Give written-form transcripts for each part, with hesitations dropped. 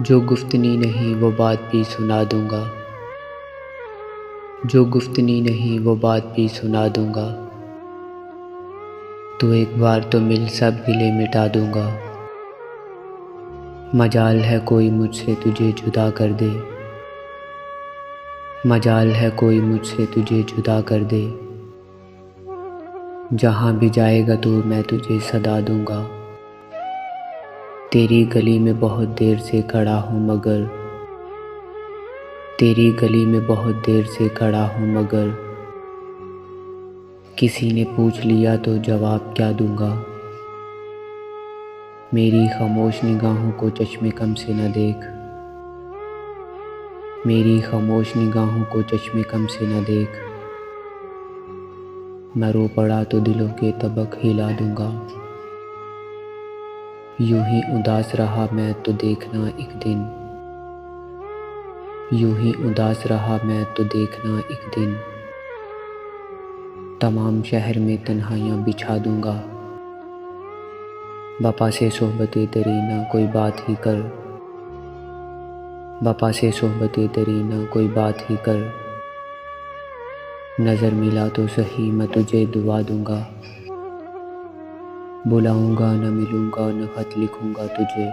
जो गुफ्तनी नहीं वो बात भी सुना दूंगा। जो गुफ्तनी नहीं वो बात भी सुना दूंगा। तू एक बार तो मिल, सब गिले मिटा दूंगा। मजाल है कोई मुझसे तुझे जुदा कर दे। मजाल है कोई मुझसे तुझे जुदा कर दे। जहाँ भी जाएगा तू मैं तुझे सदा दूंगा। तेरी गली में बहुत देर से खड़ा हूँ मगर, तेरी गली में बहुत देर से खड़ा हूँ मगर, किसी ने पूछ लिया तो जवाब क्या दूंगा। मेरी खामोश निगाहों को चश्मे कम से न देख। मेरी खामोश निगाहों को चश्मे कम से न देख। मैं रो पड़ा तो दिलों के तबक हिला दूंगा। यूं ही उदास रहा मैं तो देखना एक दिन। यूं ही उदास रहा मैं तो देखना एक दिन। तमाम शहर में तन्हाइयाँ बिछा दूंगा। बपा से सोहबतें तेरी ना कोई बात ही कर। बपा से सोहबतें तेरी ना कोई बात ही कर। नज़र मिला तो सही मैं तुझे दुआ दूंगा। बुलाऊंगा न मिलूंगा न खत लिखूंगा तुझे।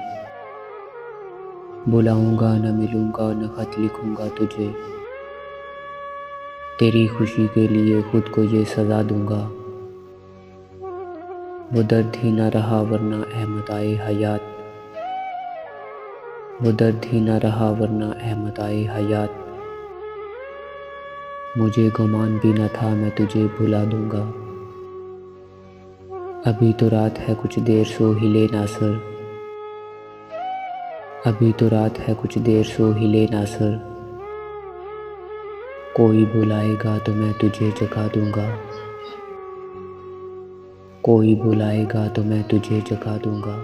बुलाऊंगा न मिलूंगा न खत लिखूंगा तुझे। तेरी खुशी के लिए खुद को ये सज़ा दूंगा। वो दर्द ही न रहा वरना अहमद आए हयात। वो दर्द ही न रहा वरना अहमद आए हयात। मुझे गुमान भी न था मैं तुझे भुला दूंगा। अभी तो रात है कुछ देर सो हिले ना सर। अभी तो रात है कुछ देर सो हिले ना सर। कोई बुलाएगा तो मैं तुझे जगा दूंगा। कोई बुलाएगा तो मैं तुझे जगा दूंगा।